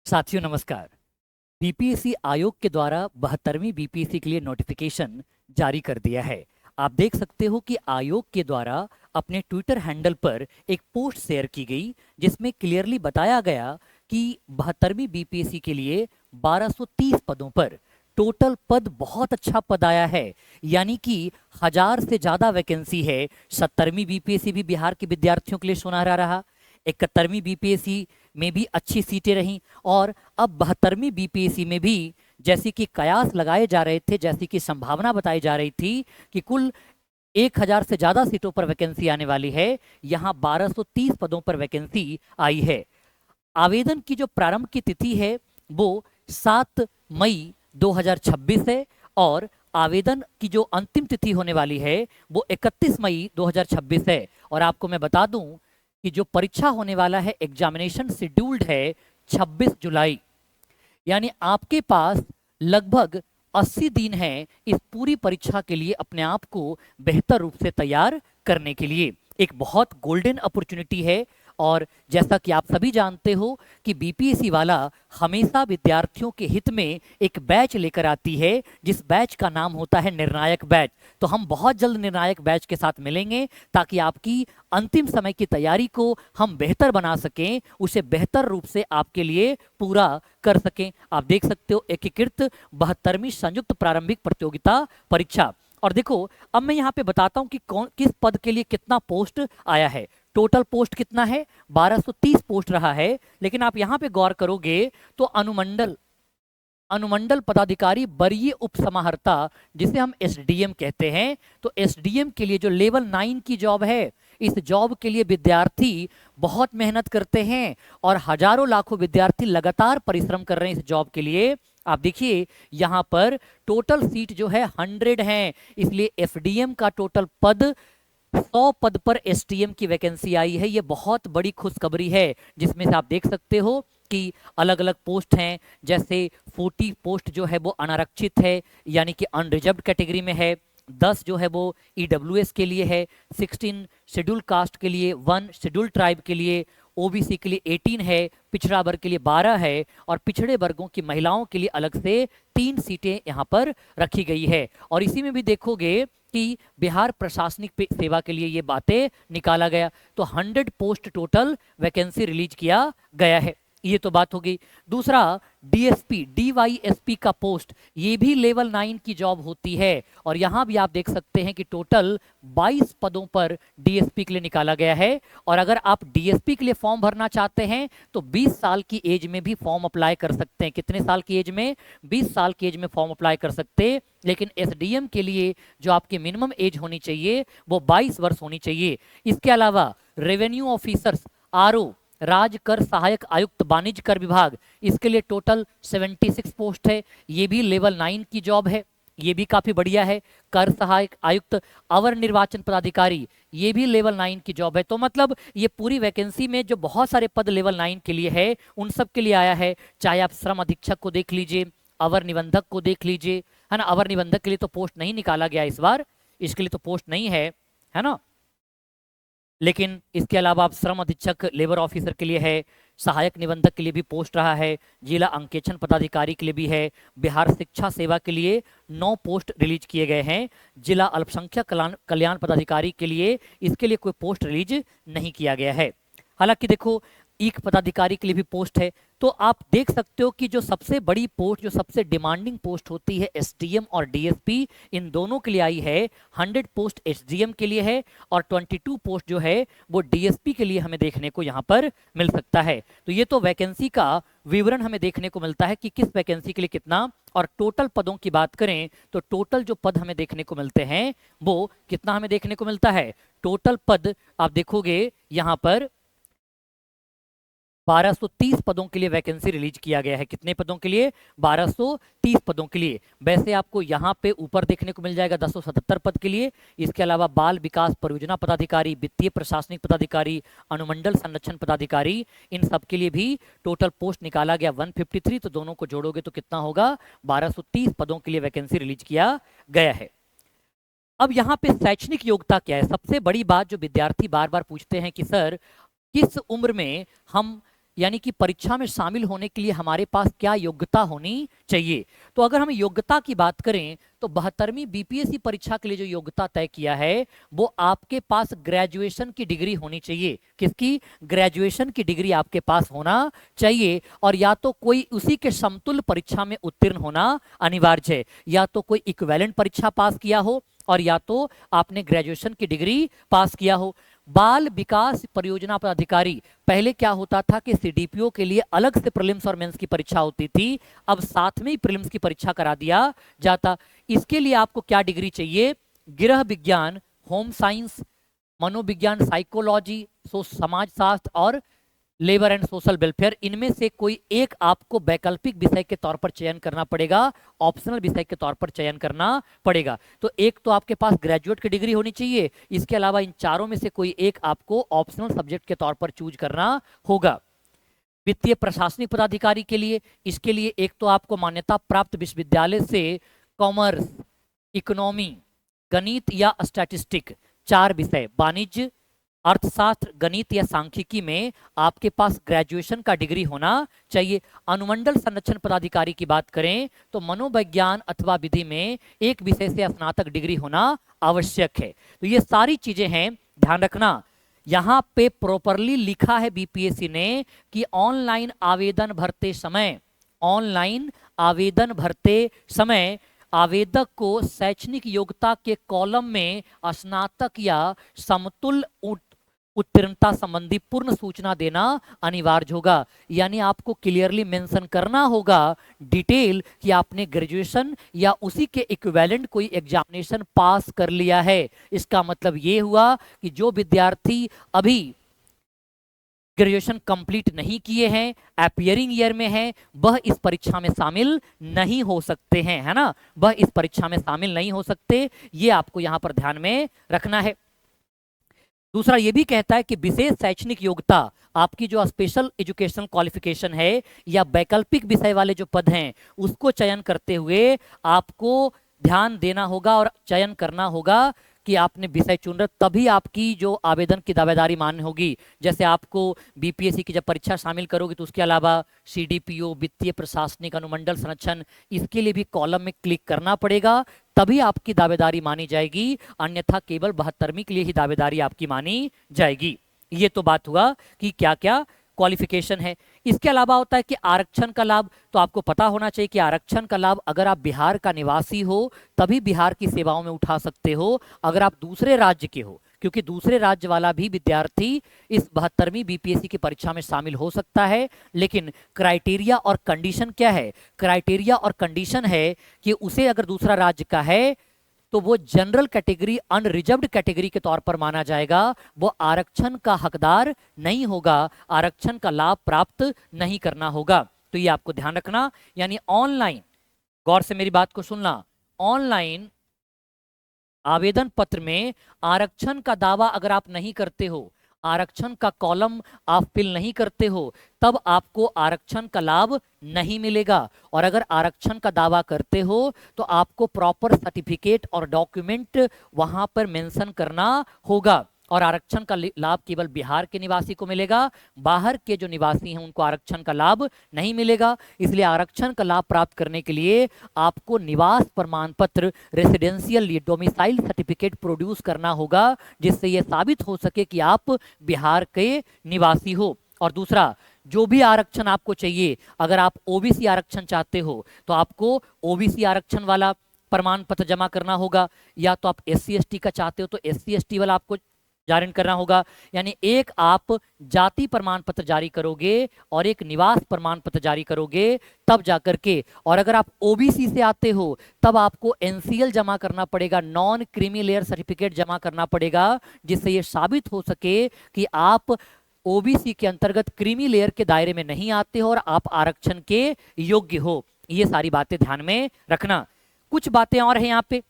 साथियों नमस्कार। बीपीएससी आयोग के द्वारा 72वीं बीपीएससी के लिए नोटिफिकेशन जारी कर दिया है। आप देख सकते हो कि आयोग के द्वारा अपने ट्विटर हैंडल पर एक पोस्ट शेयर की गई जिसमें क्लियरली बताया गया कि 72वीं बीपीएससी के लिए 1230 पदों पर टोटल पद बहुत अच्छा पद आया है। यानी कि 1000 से ज्यादा वैकेंसी है। 70वीं बीपीएससी भी बिहार के विद्यार्थियों के लिए सुनहरा रहा। 71वीं बीपीएससी में भी अच्छी सीटें रहीं और अब 72वीं बीपीएससी में भी जैसी कि कयास लगाए जा रहे थे, जैसी कि संभावना बताई जा रही थी कि कुल 1000 से ज्यादा सीटों पर वैकेंसी आने वाली है, यहाँ 1230 पदों पर वैकेंसी आई है। आवेदन की जो प्रारंभ की तिथि है वो 7 मई 2026 है और आवेदन की जो अंतिम तिथि होने वाली है वो 31 मई 2026 है। और आपको मैं बता दूं कि जो परीक्षा होने वाला है, एग्जामिनेशन शेड्यूल्ड है 26 जुलाई। यानी आपके पास लगभग 80 दिन है इस पूरी परीक्षा के लिए अपने आप को बेहतर रूप से तैयार करने के लिए। एक बहुत गोल्डन अपॉर्चुनिटी है। और जैसा कि आप सभी जानते हो कि बीपीएससी वाला हमेशा विद्यार्थियों के हित में एक बैच लेकर आती है, जिस बैच का नाम होता है निर्णायक बैच। तो हम बहुत जल्द निर्णायक बैच के साथ मिलेंगे ताकि आपकी अंतिम समय की तैयारी को हम बेहतर बना सकें, उसे बेहतर रूप से आपके लिए पूरा कर सकें। आप देख सकते हो एकीकृत 72वीं संयुक्त प्रारंभिक प्रतियोगिता परीक्षा। और देखो अब मैं यहाँ पे बताता हूँ कि कौन किस पद के लिए कितना पोस्ट आया है। टोटल पोस्ट कितना है? 1230 पोस्ट रहा है। लेकिन आप यहाँ पे गौर करोगे तो अनुमंडल अनुमंडल पदाधिकारी वरीय उप समाहर्ता, जिसे हम एसडीएम कहते हैं, तो एसडीएम के लिए जो लेवल 9 की जॉब है, इस जॉब के लिए विद्यार्थी बहुत मेहनत करते हैं और हजारों लाखों विद्यार्थी लगातार परिश्रम कर रहे हैं इस जॉब के लिए। आप देखिए यहाँ पर टोटल सीट जो है 100 है, इसलिए एफडीएम का टोटल पद 100 पद पर एसटीएम की वैकेंसी आई है। ये बहुत बड़ी खुशखबरी है, जिसमें से आप देख सकते हो कि अलग अलग पोस्ट हैं। जैसे 40 पोस्ट जो है वो अनारक्षित है, यानी कि अनरिजर्व्ड कैटेगरी में है। 10 जो है वो ईडब्ल्यूएस के लिए है, 16 शेड्यूल कास्ट के लिए, 1 शेड्यूल ट्राइब के लिए, ओबीसी के लिए 18 है, पिछड़ा वर्ग के लिए 12 है और पिछड़े वर्गों की महिलाओं के लिए अलग से 3 सीटें यहाँ पर रखी गई है। और इसी में भी देखोगे कि बिहार प्रशासनिक सेवा के लिए ये बातें निकाला गया। तो 100 पोस्ट टोटल वैकेंसी रिलीज किया गया है। ये तो बात हो गई। दूसरा, डीएसपी डीवाईएसपी का पोस्ट, ये भी लेवल 9 की जॉब होती है और यहां भी आप देख सकते हैं कि टोटल 22 पदों पर डीएसपी के लिए निकाला गया है। और अगर आप डीएसपी के लिए फॉर्म भरना चाहते हैं तो 20 साल की एज में भी फॉर्म अप्लाई कर सकते हैं। कितने साल की एज में? 20 साल की एज में फॉर्म अप्लाई कर सकते हैं। लेकिन एसडीएम के लिए जो आपकी मिनिमम एज होनी चाहिए वो 22 वर्ष होनी चाहिए। इसके अलावा रेवेन्यू ऑफिसर्स, आरओ, राज कर सहायक आयुक्त वाणिज्य कर विभाग, इसके लिए टोटल 76 पोस्ट है। ये भी लेवल 9 की जॉब है, ये भी काफी बढ़िया है। कर सहायक आयुक्त, अवर निर्वाचन पदाधिकारी, ये भी लेवल 9 की जॉब है। तो मतलब ये पूरी वैकेंसी में जो बहुत सारे पद लेवल 9 के लिए है उन सब के लिए आया है। चाहे आप श्रम अधीक्षक को देख लीजिए, अवर निबंधक को देख लीजिए, है ना। अवर निबंधक के लिए तो पोस्ट नहीं निकाला गया इस बार, इसके लिए तो पोस्ट नहीं है ना। लेकिन इसके अलावा आप श्रम अधीक्षक लेबर ऑफिसर के लिए है, सहायक निबंधक के लिए भी पोस्ट रहा है, जिला अंकेक्षण पदाधिकारी के लिए भी है। बिहार शिक्षा सेवा के लिए 9 पोस्ट रिलीज किए गए हैं। जिला अल्पसंख्यक कल्याण पदाधिकारी के लिए, इसके लिए कोई पोस्ट रिलीज नहीं किया गया है। हालांकि देखो ईक पदाधिकारी के लिए भी पोस्ट है। तो आप देख सकते हो कि जो सबसे बड़ी पोस्ट, जो सबसे डिमांडिंग पोस्ट होती है एसडीएम और डीएसपी, इन दोनों के लिए आई है। 100 पोस्ट एसडीएम के लिए है और 22 पोस्ट जो है वो डीएसपी के लिए हमें देखने को यहाँ पर मिल सकता है। तो ये तो वैकेंसी का विवरण हमें देखने को मिलता है कि किस वैकेंसी के लिए कितना। और टोटल पदों की बात करें तो टोटल जो पद हमें देखने को मिलते हैं वो कितना हमें देखने को मिलता है? टोटल पद आप देखोगे यहाँ पर 1230 पदों के लिए वैकेंसी रिलीज किया गया है। कितने पदों के लिए? 1230 पदों के लिए। वैसे आपको यहाँ पे ऊपर देखने को मिल जाएगा 1077 पद के लिए। इसके अलावा बाल विकास परियोजना पदाधिकारी, वित्तीय प्रशासनिक पदाधिकारी, अनुमंडल संरक्षण पदाधिकारी, इन सब के लिए भी टोटल पोस्ट निकाला गया 153। तो दोनों को जोड़ोगे तो कितना होगा? 1230 पदों के लिए वैकेंसी रिलीज किया गया है। अब यहाँ पे शैक्षणिक योग्यता क्या है? सबसे बड़ी बात जो विद्यार्थी बार बार पूछते हैं कि सर किस उम्र में हम यानी कि परीक्षा में शामिल होने के लिए हमारे पास क्या योग्यता होनी चाहिए। तो अगर हम योग्यता की बात करें तो 72वीं बीपीएससी परीक्षा के लिए जो योग्यता तय किया है वो आपके पास ग्रेजुएशन की डिग्री होनी चाहिए। किसकी? ग्रेजुएशन की डिग्री आपके पास होना चाहिए, और या तो कोई उसी के समतुल्य परीक्षा में उत्तीर्ण होना अनिवार्य है, या तो कोई इक्विवेलेंट परीक्षा पास किया हो और या तो आपने ग्रेजुएशन की डिग्री पास किया हो। बाल विकास परियोजना पदाधिकारी, पहले क्या होता था कि सीडीपीओ के लिए अलग से प्रीलिम्स और मेंस की परीक्षा होती थी, अब साथ में ही प्रीलिम्स की परीक्षा करा दिया जाता। इसके लिए आपको क्या डिग्री चाहिए? गृह विज्ञान, होम साइंस, मनोविज्ञान, साइकोलॉजी, समाजशास्त्र और लेबर एंड सोशल वेलफेयर, इनमें से कोई एक आपको वैकल्पिक विषय के तौर पर चयन करना पड़ेगा, ऑप्शनल विषय के तौर पर चयन करना पड़ेगा। तो एक तो आपके पास ग्रेजुएट की डिग्री होनी चाहिए, इसके अलावा इन चारों में से कोई एक आपको ऑप्शनल सब्जेक्ट के तौर पर चूज करना होगा। वित्तीय प्रशासनिक पदाधिकारी के लिए, इसके लिए एक तो आपको मान्यता प्राप्त विश्वविद्यालय से कॉमर्स, इकोनॉमी, गणित या स्टैटिस्टिक, 4 विषय, वाणिज्य, अर्थशास्त्र, गणित या सांख्यिकी में आपके पास ग्रेजुएशन का डिग्री होना चाहिए। अनुमंडल संरक्षण पदाधिकारी की बात करें तो मनोविज्ञान अथवा विधि में एक विषय से स्नातक डिग्री होना आवश्यक है। तो ये सारी चीजें हैं, ध्यान रखना। यहां पे प्रॉपरली लिखा है बीपीएससी ने कि ऑनलाइन आवेदन भरते समय आवेदक को शैक्षणिक योग्यता के कॉलम में स्नातक या समतुल्य उत्तीर्णता संबंधी पूर्ण सूचना देना अनिवार्य होगा। यानी आपको क्लियरली मेंशन करना होगा डिटेल कि आपने ग्रेजुएशन या उसी के इक्विवेलेंट कोई एग्जामिनेशन पास कर लिया है। इसका मतलब ये हुआ कि जो विद्यार्थी अभी ग्रेजुएशन कंप्लीट नहीं किए हैं, अपियरिंग ईयर में हैं, वह इस परीक्षा में शामिल नहीं हो सकते हैं, है ना, वह इस परीक्षा में शामिल नहीं हो सकते। ये आपको यहां पर ध्यान में रखना है। दूसरा ये भी कहता है कि विशेष शैक्षणिक योग्यता, आपकी जो स्पेशल एजुकेशनल क्वालिफिकेशन है या वैकल्पिक विषय वाले जो पद हैं उसको चयन करते हुए आपको ध्यान देना होगा और चयन करना होगा कि आपने विषय चुन रहे, तभी आपकी जो आवेदन की दावेदारी मान्य होगी। जैसे आपको बीपीएससी की जब परीक्षा शामिल करोगे तो उसके अलावा सीडीपीओ, वित्तीय प्रशासनिक, अनुमंडल संरक्षण, इसके लिए भी कॉलम में क्लिक करना पड़ेगा, तभी आपकी दावेदारी मानी जाएगी, अन्यथा केवल 72वीं के लिए ही दावेदारी आपकी मानी जाएगी। ये तो बात हुआ कि क्या क्या क्वालिफिकेशन है। इसके अलावा होता है कि आरक्षण का लाभ, तो आपको पता होना चाहिए कि आरक्षण का लाभ अगर आप बिहार का निवासी हो तभी बिहार की सेवाओं में उठा सकते हो, अगर आप दूसरे राज्य के हो, क्योंकि दूसरे राज्य वाला भी विद्यार्थी इस 72वीं बीपीएससी की परीक्षा में शामिल हो सकता है। लेकिन क्राइटेरिया और कंडीशन क्या है? क्राइटेरिया और कंडीशन है कि उसे अगर दूसरा राज्य का है तो वो जनरल कैटेगरी, अनरिजर्व्ड कैटेगरी के तौर पर माना जाएगा, वो आरक्षण का हकदार नहीं होगा, आरक्षण का लाभ प्राप्त नहीं करना होगा। तो ये आपको ध्यान रखना। यानी ऑनलाइन, गौर से मेरी बात को सुनना, ऑनलाइन आवेदन पत्र में आरक्षण का दावा अगर आप नहीं करते हो, आरक्षण का कॉलम आप फिल नहीं करते हो, तब आपको आरक्षण का लाभ नहीं मिलेगा। और अगर आरक्षण का दावा करते हो तो आपको प्रॉपर सर्टिफिकेट और डॉक्यूमेंट वहां पर मेंशन करना होगा। और आरक्षण का लाभ केवल बिहार के निवासी को मिलेगा, बाहर के जो निवासी हैं उनको आरक्षण का लाभ नहीं मिलेगा। इसलिए आरक्षण का लाभ प्राप्त करने के लिए आपको निवास प्रमाण पत्र, रेसिडेंशियल डोमिसाइल सर्टिफिकेट प्रोड्यूस करना होगा, जिससे यह साबित हो सके कि आप बिहार के निवासी हो। और दूसरा, जो भी आरक्षण आपको चाहिए, अगर आप ओबीसी आरक्षण चाहते हो तो आपको ओबीसी आरक्षण वाला प्रमाण पत्र जमा करना होगा, या तो आप एससी एसटी का चाहते हो तो एससी एसटी वाला आपको जारी करना होगा। यानी एक आप जाति प्रमाण पत्र जारी करोगे और एक निवास प्रमाण पत्र जारी करोगे तब जाकर के, और अगर आप ओबीसी से आते हो तब आपको एनसीएल जमा करना पड़ेगा, नॉन क्रीमी लेयर सर्टिफिकेट जमा करना पड़ेगा, जिससे यह साबित हो सके कि आप ओबीसी के अंतर्गत क्रीमी लेयर के दायरे में नहीं आते हो और आप आरक्षण के योग्य हो। ये सारी बातें ध्यान में रखना। कुछ बातें और हैं यहाँ पे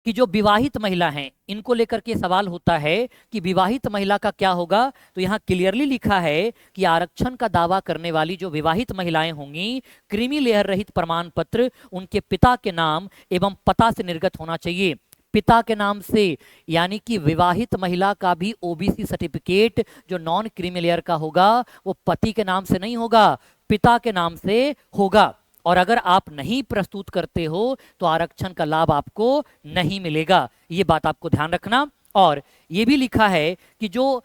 कि जो विवाहित महिला हैं इनको लेकर के सवाल होता है कि विवाहित महिला का क्या होगा। तो यहाँ क्लियरली लिखा है कि आरक्षण का दावा करने वाली जो विवाहित महिलाएं होंगी, क्रीमी लेयर रहित प्रमाण पत्र उनके पिता के नाम एवं पता से निर्गत होना चाहिए। पिता के नाम से, यानी कि विवाहित महिला का भी ओबीसी सर्टिफिकेट जो नॉन क्रीमी का होगा वो पति के नाम से नहीं होगा, पिता के नाम से होगा। और अगर आप नहीं प्रस्तुत करते हो तो आरक्षण का लाभ आपको नहीं मिलेगा, ये बात आपको ध्यान रखना। और ये भी लिखा है कि जो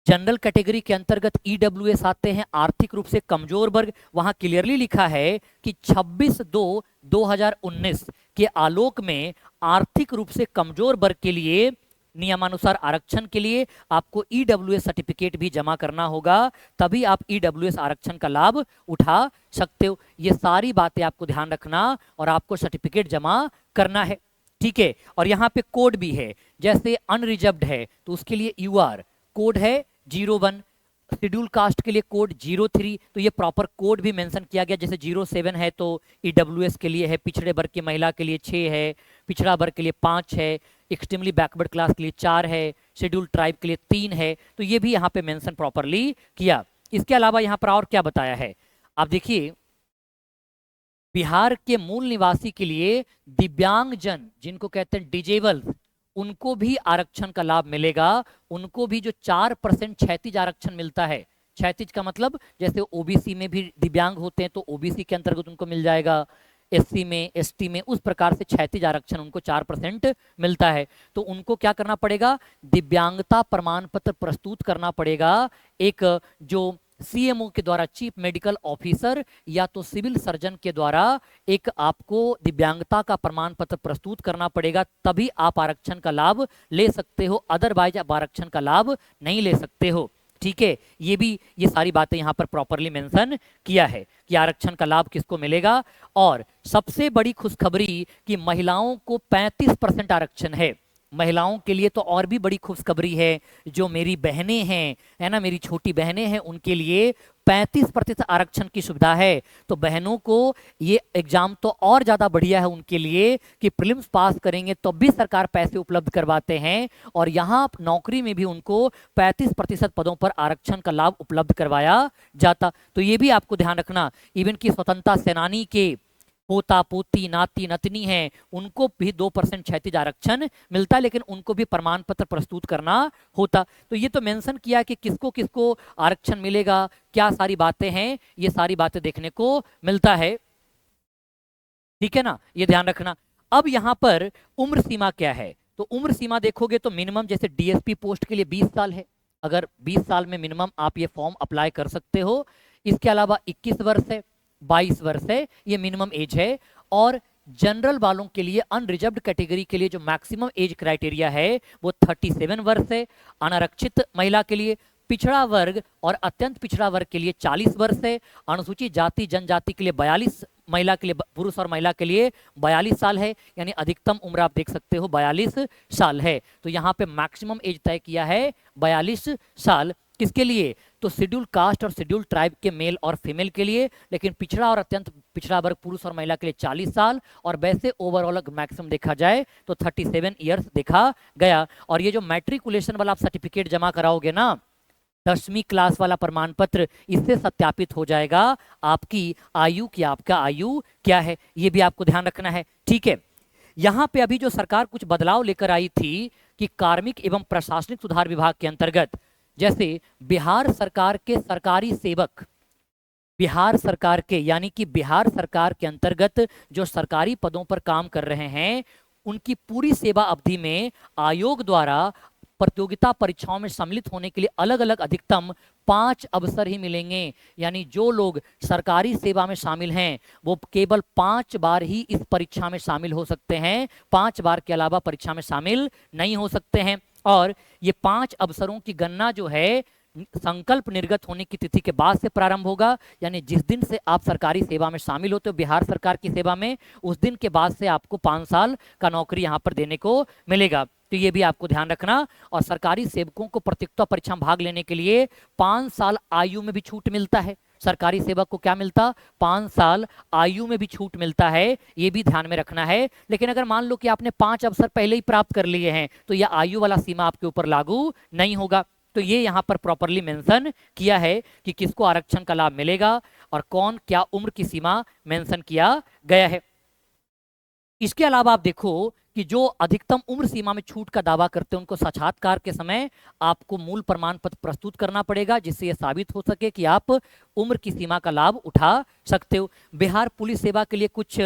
जनरल कैटेगरी के अंतर्गत ईडब्ल्यूएस आते हैं, आर्थिक रूप से कमजोर वर्ग, वहां क्लियरली लिखा है कि 26/2/2019 के आलोक में आर्थिक रूप से कमजोर वर्ग के लिए नियमानुसार आरक्षण के लिए आपको ईडब्ल्यूएस सर्टिफिकेट भी जमा करना होगा, तभी आप ईडब्ल्यूएस आरक्षण का लाभ उठा सकते हो। ये सारी बातें आपको ध्यान रखना और आपको सर्टिफिकेट जमा करना है, ठीक है। और यहाँ पे कोड भी है, जैसे अनरिजर्व्ड है तो उसके लिए यूआर कोड है 01, शेड्यूल कास्ट के लिए कोड 03, तो ये प्रॉपर कोड भी मेंशन किया गया। जैसे 07 है तो ईडब्ल्यूएस के लिए है, पिछड़े वर्ग की महिला के लिए 6 है, पिछड़ा वर्ग के लिए 5 है, एक्सट्रीमली बैकवर्ड क्लास के लिए 4 है, शेड्यूल ट्राइब के लिए 3 है, तो ये भी यहाँ पे मेंशन प्रॉपरली किया। इसके अलावा यहाँ पर और क्या बताया है आप देखिए, बिहार के मूल निवासी के लिए दिव्यांगजन जिनको कहते हैं डिजेबल, उनको भी आरक्षण का लाभ मिलेगा। उनको भी जो 4% क्षैतिज आरक्षण मिलता है, क्षैतिज का मतलब जैसे ओबीसी में भी दिव्यांग होते हैं तो ओबीसी के अंतर्गत उनको मिल जाएगा, एससी में, एसटी में, उस प्रकार से क्षैतिज आरक्षण उनको 4% मिलता है। तो उनको क्या करना पड़ेगा, दिव्यांगता प्रमाण पत्र प्रस्तुत करना पड़ेगा, एक जो सीएमओ के द्वारा, चीफ मेडिकल ऑफिसर या तो सिविल सर्जन के द्वारा एक आपको दिव्यांगता का प्रमाण पत्र प्रस्तुत करना पड़ेगा, तभी आप आरक्षण का लाभ ले सकते हो, अदरवाइज आप आरक्षण का लाभ नहीं ले सकते हो, ठीक है। ये सारी बातें यहाँ पर प्रॉपरली मेंशन किया है कि आरक्षण का लाभ किसको मिलेगा। और सबसे बड़ी खुशखबरी कि महिलाओं को 35% आरक्षण है। महिलाओं के लिए तो और भी बड़ी खुशखबरी है, जो मेरी बहनें हैं, है ना, मेरी छोटी बहनें हैं, उनके लिए 35% आरक्षण की सुविधा है। तो बहनों को ये एग्जाम तो और ज़्यादा बढ़िया है उनके लिए कि प्रीलिम्स पास करेंगे तो भी सरकार पैसे उपलब्ध करवाते हैं, और यहाँ नौकरी में भी उनको 35% पदों पर आरक्षण का लाभ उपलब्ध करवाया जाता। तो ये भी आपको ध्यान रखना, इवन कि स्वतंत्रता सेनानी के पोता पोती नाती नतनी है, उनको भी 2% क्षैतिज आरक्षण मिलता है, लेकिन उनको भी प्रमाण पत्र प्रस्तुत करना होता। तो ये तो मेंशन किया कि किसको किसको आरक्षण मिलेगा, क्या सारी बातें हैं, ये सारी बातें देखने को मिलता है, ठीक है ना, ये ध्यान रखना। अब यहाँ पर उम्र सीमा क्या है, तो उम्र सीमा देखोगे तो मिनिमम जैसे डीएसपी पोस्ट के लिए 20 साल है, अगर 20 साल में मिनिमम आप ये फॉर्म अप्लाई कर सकते हो। इसके अलावा 21 वर्ष है, 22 वर्ष है, ये मिनिमम एज है। और जनरल वालों के लिए, अनरिजर्व्ड कैटेगरी के लिए जो मैक्सिमम एज क्राइटेरिया है वो 37 वर्ष है। अनारक्षित महिला के लिए, पिछड़ा वर्ग और अत्यंत पिछड़ा वर्ग के लिए 40 वर्ष है। अनुसूचित जाति जनजाति के लिए 42, महिला के लिए, पुरुष और महिला के लिए 42 साल है, यानी अधिकतम उम्र आप देख सकते हो 42 साल है। तो यहाँ पे मैक्सिमम एज तय किया है 42 साल। किसके लिए, तो शेड्यूल कास्ट और शेड्यूल ट्राइब के मेल और फीमेल के लिए, लेकिन पिछड़ा और अत्यंत पिछड़ा वर्ग पुरुष और महिला के लिए 40 साल, और वैसे ओवरऑल मैक्सिमम देखा जाए तो 37 ईयर्स देखा गया। और ये जो मैट्रिकुलेशन वाला आप सर्टिफिकेट जमा कराओगे ना, 10वीं क्लास वाला प्रमाण पत्र, इससे सत्यापित हो जाएगा आपकी आयु की, आपका आयु क्या है, ये भी आपको ध्यान रखना है, ठीक है। यहाँ पे अभी जो सरकार कुछ बदलाव लेकर आई थी कि कार्मिक एवं प्रशासनिक सुधार विभाग के अंतर्गत, जैसे बिहार सरकार के सरकारी सेवक, बिहार सरकार के यानी कि बिहार सरकार के अंतर्गत जो सरकारी पदों पर काम कर रहे हैं, उनकी पूरी सेवा अवधि में आयोग द्वारा प्रतियोगिता परीक्षाओं में सम्मिलित होने के लिए अलग अलग अधिकतम 5 अवसर ही मिलेंगे। यानी जो लोग सरकारी सेवा में शामिल हैं वो केवल 5 बार ही इस परीक्षा में शामिल हो सकते हैं, 5 बार के अलावा परीक्षा में शामिल नहीं हो सकते हैं। और ये 5 अवसरों की गणना जो है संकल्प निर्गत होने की तिथि के बाद से प्रारंभ होगा, यानी जिस दिन से आप सरकारी सेवा में शामिल होते हो बिहार सरकार की सेवा में, उस दिन के बाद से आपको 5 साल का नौकरी यहाँ पर देने को मिलेगा। तो ये भी आपको ध्यान रखना। और सरकारी सेवकों को प्रतियोगिता परीक्षा में भाग लेने के लिए 5 साल आयु में भी छूट मिलता है। सरकारी सेवक को क्या मिलता, 5 साल आयु में भी छूट मिलता है, ये भी ध्यान में रखना है। लेकिन अगर मान लो कि आपने 5 अवसर पहले ही प्राप्त कर लिए हैं तो यह आयु वाला सीमा आपके ऊपर लागू नहीं होगा। तो ये यहाँ पर प्रॉपरली मेंशन किया है कि किसको आरक्षण का लाभ मिलेगा और कौन क्या उम्र की सीमा मेंशन किया गया है। इसके अलावा आप देखो कि कि जो अधिकतम उम्र सीमा में छूट का दावा करते हैं उनको साक्षात्कार के समय आपको मूल प्रमाण पत्र प्रस्तुत करना पड़ेगा, जिससे यह साबित हो सके कि आप उम्र की सीमा का लाभ उठा सकते हो। बिहार पुलिस सेवा के लिए कुछ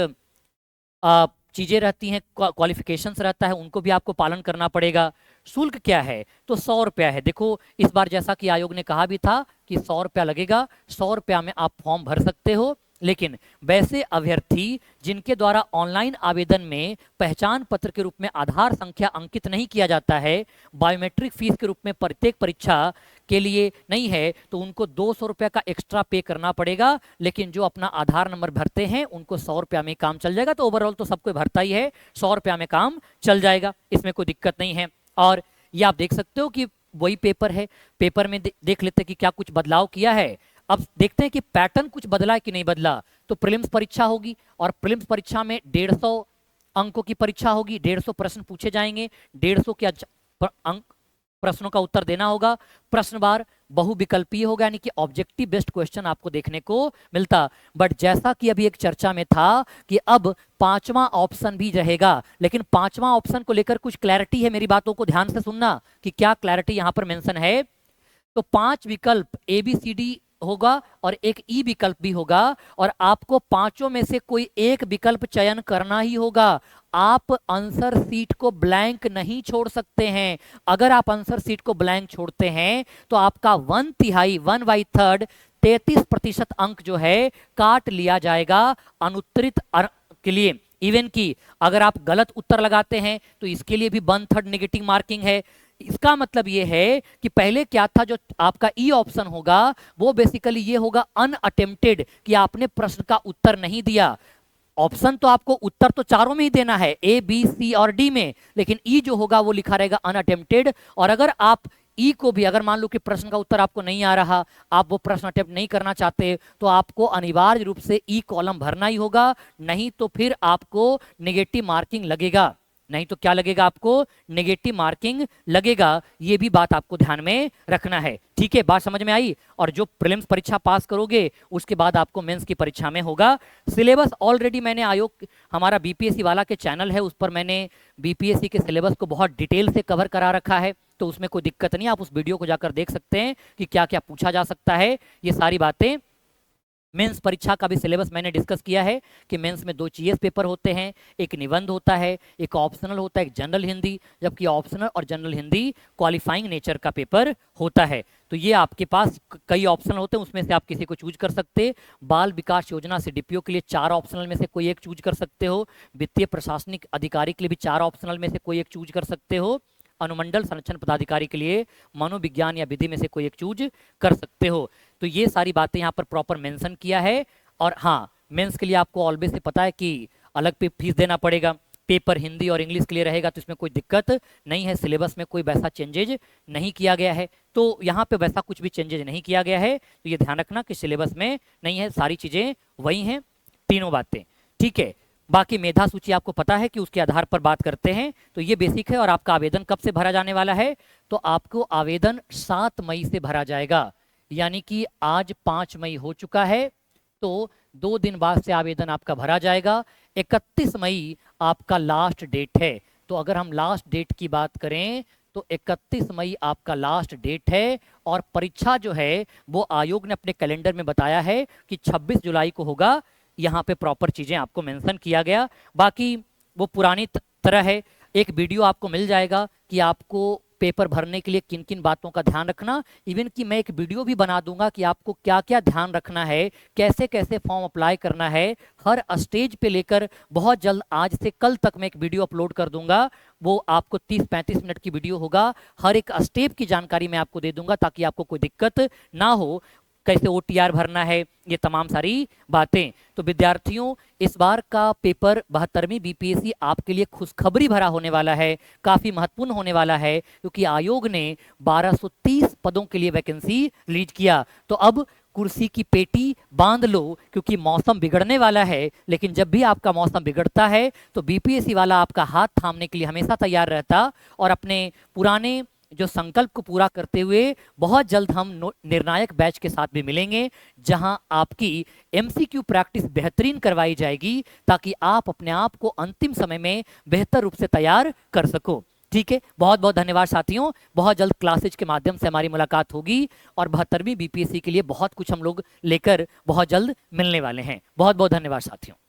चीजें रहती हैं, क्वालिफिकेशंस रहता है, उनको भी आपको पालन करना पड़ेगा। शुल्क क्या है? तो 100 रुपया है। देखो इस बार जैसा कि आयोग ने कहा भी था कि 100 रुपया लगेगा, 100 रुपया में आप फॉर्म भर सकते हो। लेकिन वैसे अभ्यर्थी जिनके द्वारा ऑनलाइन आवेदन में पहचान पत्र के रूप में आधार संख्या अंकित नहीं किया जाता है, बायोमेट्रिक फीस के रूप में प्रत्येक परीक्षा के लिए नहीं है, तो उनको 200 रुपया का एक्स्ट्रा पे करना पड़ेगा। लेकिन जो अपना आधार नंबर भरते हैं उनको 100 रुपया में काम चल जाएगा। तो ओवरऑल तो सबको भरता ही है, 100 रुपया में काम चल जाएगा, इसमें कोई दिक्कत नहीं है। और ये आप देख सकते हो कि वही पेपर है, पेपर में देख लेते हैं कि क्या कुछ बदलाव किया है। अब देखते हैं कि पैटर्न कुछ बदला है कि नहीं बदला। तो प्रीलिम्स परीक्षा होगी और प्रीलिम्स परीक्षा में 150 अंकों की परीक्षा होगी, 150 प्रश्न पूछे जाएंगे, 150 के अंक प्रश्नों का उत्तर देना होगा। प्रश्नवार बहुविकल्पीय होगा, यानी कि ऑब्जेक्टिव बेस्ड क्वेश्चन आपको देखने को मिलता। बट जैसा कि अभी एक चर्चा में था कि अब 5वां ऑप्शन भी रहेगा, लेकिन 5वां ऑप्शन को लेकर कुछ क्लैरिटी है। मेरी बातों को ध्यान से सुनना कि क्या क्लैरिटी यहां पर मेंशन है। तो 5 विकल्प ABCD होगा और एक ई विकल्प भी होगा, और आपको पांचों में से कोई एक विकल्प चयन करना ही होगा। आप आंसर सीट को ब्लैंक नहीं छोड़ सकते हैं। अगर आप आंसर सीट को ब्लैंक छोड़ते हैं तो आपका 1/3 1/3 33% अंक जो है काट लिया जाएगा अनुत्तरित के लिए। इवन की अगर आप गलत उत्तर लगाते हैं तो इसके लिए भी 1/3 नेगेटिव मार्किंग है। इसका मतलब ये है कि पहले क्या था, जो आपका ई ऑप्शन होगा वो बेसिकली ये होगा अनअटेम्प्टेड, कि आपने प्रश्न का उत्तर नहीं दिया। ऑप्शन तो आपको उत्तर तो चारों में ही देना है, A B C और D में, लेकिन ई जो होगा वो लिखा रहेगा अनअटेम्प्टेड। और अगर आप ई को भी, अगर मान लो कि प्रश्न का उत्तर आपको नहीं आ रहा, आप वो प्रश्न अटेम्प्ट नहीं करना चाहते, तो आपको अनिवार्य रूप से ई कॉलम भरना ही होगा, नहीं तो फिर आपको नेगेटिव मार्किंग लगेगा। नहीं तो क्या लगेगा? आपको नेगेटिव मार्किंग लगेगा। ये भी बात आपको ध्यान में रखना है। ठीक है, बात समझ में आई। और जो प्रीलिम्स परीक्षा पास करोगे उसके बाद आपको मेंस की परीक्षा में होगा। सिलेबस ऑलरेडी मैंने आयोग, हमारा बीपीएससी वाला के चैनल है, उस पर मैंने बीपीएससी के सिलेबस को बहुत डिटेल से कवर करा रखा है, तो उसमें कोई दिक्कत नहीं। आप उस वीडियो को जाकर देख सकते हैं कि क्या क्या पूछा जा सकता है, ये सारी बातें। मेंस परीक्षा का भी सिलेबस मैंने डिस्कस किया है कि मेंस में 2 जीएस पेपर होते हैं, एक निबंध होता है, एक ऑप्शनल होता है, एक जनरल हिंदी, जबकि ऑप्शनल और जनरल हिंदी क्वालिफाइंग नेचर का पेपर होता है। तो ये आपके पास कई ऑप्शनल होते हैं, उसमें से आप किसी को चूज कर सकते हैं। बाल विकास योजना से डीपीओ के लिए 4 ऑप्शनल में से कोई एक चूज कर सकते हो। वित्तीय प्रशासनिक अधिकारी के लिए भी 4 ऑप्शनल में से कोई एक चूज कर सकते हो। अनुमंडल संरक्षण पदाधिकारी के लिए मनोविज्ञान या विधि में से कोई एक चूज कर सकते हो। तो ये सारी बातें यहाँ पर प्रॉपर मेंशन किया है। और हाँ, मेंस के लिए आपको ऑलवेज से पता है कि अलग पे फीस देना पड़ेगा। पेपर हिंदी और इंग्लिश के लिए रहेगा, तो इसमें कोई दिक्कत नहीं है। सिलेबस में कोई वैसा चेंजेज नहीं किया गया है, तो यहाँ पे वैसा कुछ भी चेंजेज नहीं किया गया है। तो ये ध्यान रखना कि सिलेबस में नहीं है, सारी चीजें वही हैं, तीनों बातें। ठीक है, बाकी मेधा सूची आपको पता है कि उसके आधार पर बात करते हैं, तो ये बेसिक है। और आपका आवेदन कब से भरा जाने वाला है? तो आपको आवेदन 7 मई से भरा जाएगा, यानी कि आज 5 मई हो चुका है, तो 2 दिन बाद से आवेदन आपका भरा जाएगा। 31 मई आपका लास्ट डेट है। तो अगर हम लास्ट डेट की बात करें तो 31 मई आपका लास्ट डेट है। और परीक्षा जो है वो आयोग ने अपने कैलेंडर में बताया है कि 26 जुलाई को होगा। यहाँ पे प्रॉपर चीजें आपको मेंशन किया गया। बाकी वो पुरानी तरह है, एक वीडियो आपको मिल जाएगा कि आपको पेपर भरने के लिए किन किन बातों का ध्यान रखना। इवन कि मैं एक वीडियो भी बना दूंगा कि आपको क्या क्या ध्यान रखना है, कैसे कैसे फॉर्म अप्लाई करना है, हर स्टेज पे लेकर। बहुत जल्द, आज से कल तक मैं एक वीडियो अपलोड कर दूंगा, वो आपको 30-35 मिनट की वीडियो होगा। हर एक स्टेप की जानकारी मैं आपको दे दूंगा ताकि आपको कोई दिक्कत ना हो, कैसे OTR भरना है, ये तमाम सारी बातें। तो विद्यार्थियों, इस बार का पेपर 72वीं बीपीएससी आपके लिए खुशखबरी भरा होने वाला है, काफी महत्वपूर्ण होने वाला है, क्योंकि आयोग ने 1230 पदों के लिए वैकेंसी रिलीज किया। तो अब कुर्सी की पेटी बांध लो, क्योंकि मौसम बिगड़ने वाला है। लेकिन जब भी आपका मौसम बिगड़ता है तो बीपीएससी वाला आपका हाथ थामने के लिए हमेशा तैयार रहता और अपने पुराने जो संकल्प को पूरा करते हुए बहुत जल्द हम निर्णायक बैच के साथ भी मिलेंगे, जहां आपकी एमसीक्यू प्रैक्टिस बेहतरीन करवाई जाएगी ताकि आप अपने आप को अंतिम समय में बेहतर रूप से तैयार कर सको। ठीक है, बहुत बहुत धन्यवाद साथियों। बहुत जल्द क्लासेज के माध्यम से हमारी मुलाकात होगी और 72वीं बीपीएससी के लिए बहुत कुछ हम लोग लेकर बहुत जल्द मिलने वाले हैं। बहुत बहुत धन्यवाद साथियों।